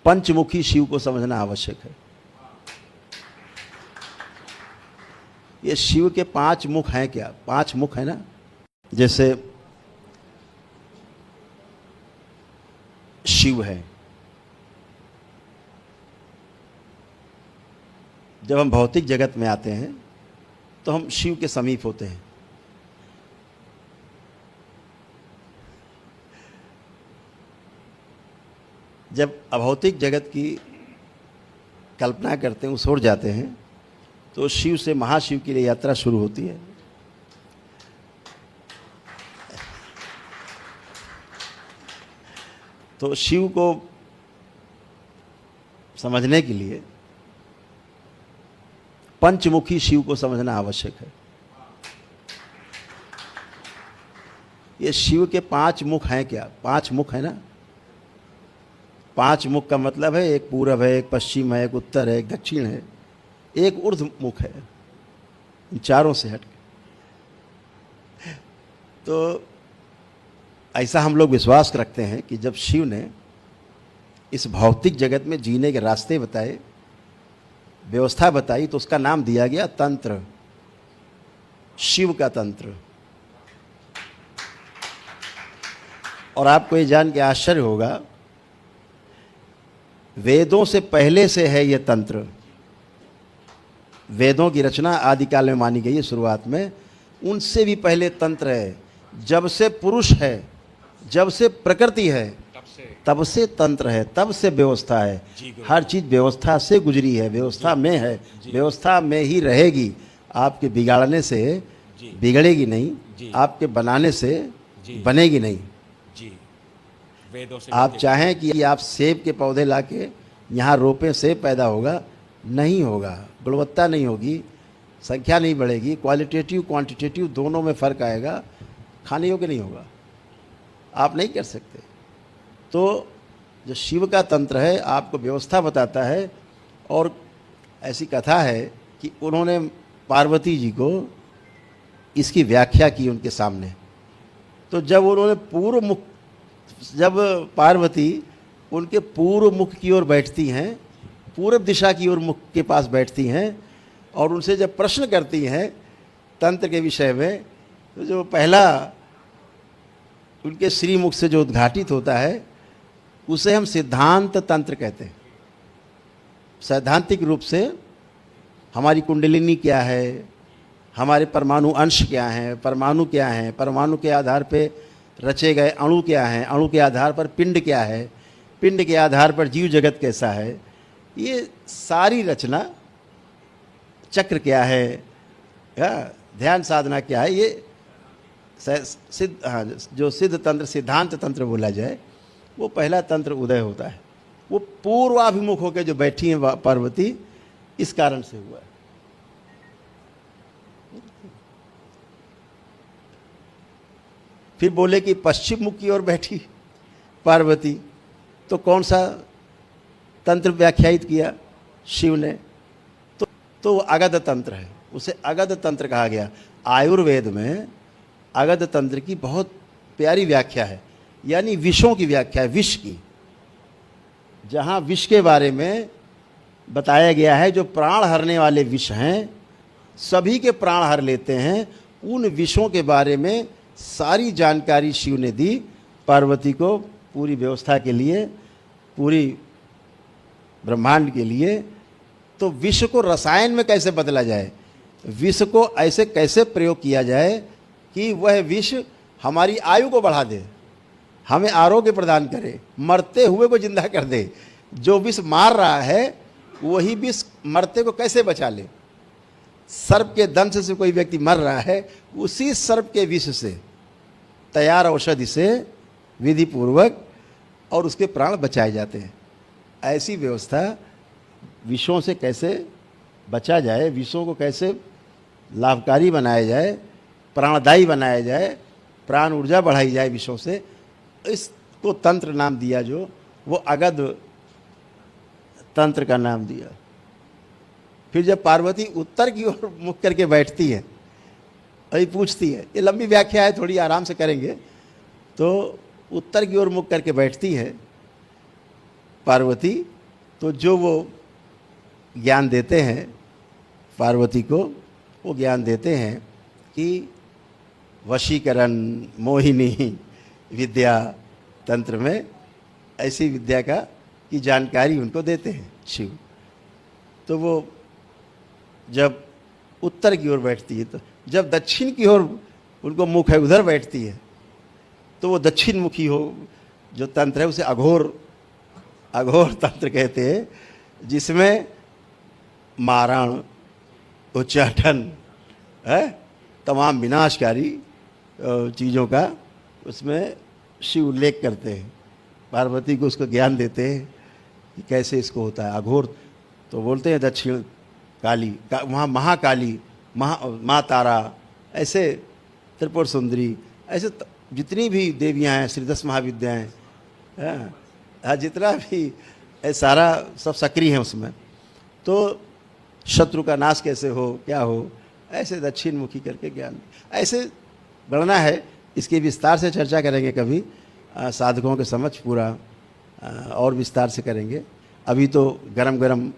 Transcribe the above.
पंचमुखी शिव को समझना आवश्यक है। ये शिव के 5 मुख हैं क्या? 5 मुख है ना। जैसे शिव है, जब हम भौतिक जगत में आते हैं तो हम शिव के समीप होते हैं। जब अभौतिक जगत की कल्पना करते हैं, उस ओर जाते हैं, तो शिव से महाशिव के लिए यात्रा शुरू होती है। तो शिव को समझने के लिए पंचमुखी शिव को समझना आवश्यक है। ये शिव के 5 मुख हैं क्या? 5 मुख है ना। 5 मुख का मतलब है एक पूरब है, एक पश्चिम है, एक उत्तर है, एक दक्षिण है, एक ऊर्ध्व मुख है, इन चारों से हट के। तो ऐसा हम लोग विश्वास रखते हैं कि जब शिव ने इस भौतिक जगत में जीने के रास्ते बताए, व्यवस्था बताई, तो उसका नाम दिया गया तंत्र, शिव का तंत्र। और आपको ये जान के आश्चर्य होगा, वेदों से पहले से है ये तंत्र। वेदों की रचना आदिकाल में मानी गई है, शुरुआत में, उनसे भी पहले तंत्र है। जब से पुरुष है, जब से प्रकृति है, तब से तंत्र है, तब से व्यवस्था है। हर चीज व्यवस्था से गुजरी है, व्यवस्था में है, व्यवस्था में ही रहेगी। आपके बिगाड़ने से बिगड़ेगी नहीं, आपके बनाने से बनेगी नहीं। आप चाहें कि आप सेब के पौधे लाके यहाँ रोपें, सेब पैदा होगा? नहीं होगा, गुणवत्ता नहीं होगी, संख्या नहीं बढ़ेगी, क्वालिटेटिव क्वांटिटेटिव दोनों में फ़र्क आएगा, खाने योग्य नहीं होगा, आप नहीं कर सकते। तो जो शिव का तंत्र है आपको व्यवस्था बताता है। और ऐसी कथा है कि उन्होंने पार्वती जी को इसकी व्याख्या की उनके सामने। तो जब उन्होंने पूर्व मुख, जब पार्वती उनके पूर्व मुख की ओर बैठती हैं, पूर्व दिशा की ओर मुख के पास बैठती हैं, और उनसे जब प्रश्न करती हैं तंत्र के विषय में, तो जो पहला उनके श्रीमुख से जो उद्घाटित होता है उसे हम सिद्धांत तंत्र कहते हैं। सैद्धांतिक रूप से हमारी कुंडलिनी क्या है, हमारे परमाणु अंश क्या हैं, परमाणु क्या हैं, परमाणु के आधार पे रचे गए अणु क्या हैं, अणु के आधार पर पिंड क्या है, पिंड के आधार पर जीव जगत कैसा है, ये सारी रचना, चक्र क्या है, ध्यान साधना क्या है, ये सिद्ध, हाँ, जो सिद्ध तंत्र, सिद्धांत तंत्र बोला जाए, वो पहला तंत्र उदय होता है। वो पूर्वाभिमुख होकर जो बैठी हैं पार्वती, इस कारण से हुआ है। फिर बोले कि पश्चिम मुख की ओर बैठी पार्वती, तो कौन सा तंत्र व्याख्यायित किया शिव ने? तो अगध तंत्र है, उसे अगध तंत्र कहा गया। आयुर्वेद में अगध तंत्र की बहुत प्यारी व्याख्या है, यानी विषों की व्याख्या है, विष की। जहाँ विष के बारे में बताया गया है, जो प्राण हरने वाले विष हैं, सभी के प्राण हर लेते हैं, उन विषों के बारे में सारी जानकारी शिव ने दी पार्वती को, पूरी व्यवस्था के लिए, पूरी ब्रह्मांड के लिए। तो विष को रसायन में कैसे बदला जाए, विष को ऐसे कैसे प्रयोग किया जाए कि वह विष हमारी आयु को बढ़ा दे, हमें आरोग्य प्रदान करे, मरते हुए को जिंदा कर दे। जो विष मार रहा है वही विष मरते को कैसे बचा ले। सर्प के दंश से कोई व्यक्ति मर रहा है, उसी सर्प के विष से तैयार औषधि से विधि पूर्वक और उसके प्राण बचाए जाते हैं। ऐसी व्यवस्था, विषों से कैसे बचा जाए, विषों को कैसे लाभकारी बनाया जाए, प्राणदायी बनाया जाए, प्राण ऊर्जा बढ़ाई जाए विषों से, इसको तंत्र नाम दिया, जो वो अगध तंत्र का नाम दिया। फिर जब पार्वती उत्तर की ओर मुख करके बैठती है, अभी पूछती है, ये लंबी व्याख्या है, थोड़ी आराम से करेंगे। तो उत्तर की ओर मुख करके बैठती है, पार्वती, तो जो वो ज्ञान देते हैं पार्वती को, वो ज्ञान देते हैं कि वशीकरण, मोहिनी विद्या, तंत्र में ऐसी विद्या का की जानकारी उनको देते हैं शिव। तो वो जब उत्तर की ओर बैठती है, तो जब दक्षिण की ओर उनको मुख है, उधर बैठती है, तो वो दक्षिण मुखी हो जो तंत्र है उसे अघोर तंत्र कहते हैं, जिसमें मारण, उच्चाटन है, तमाम विनाशकारी चीज़ों का उसमें शिव उल्लेख करते हैं। पार्वती को उसको ज्ञान देते हैं कि कैसे इसको होता है अघोर। तो बोलते हैं दक्षिण काली वहाँ महाकाली, माँ तारा, ऐसे त्रिपुर सुंदरी, ऐसे जितनी भी देवियाँ हैं, श्री 10 महाविद्याएँ, जितना भी सारा सब सक्रिय है उसमें। तो शत्रु का नाश कैसे हो, क्या हो, ऐसे दक्षिण मुखी करके ज्ञान, ऐसे गणना है। इसकी विस्तार से चर्चा करेंगे कभी, साधकों के समझ पूरा और विस्तार से करेंगे। अभी तो गरम गरम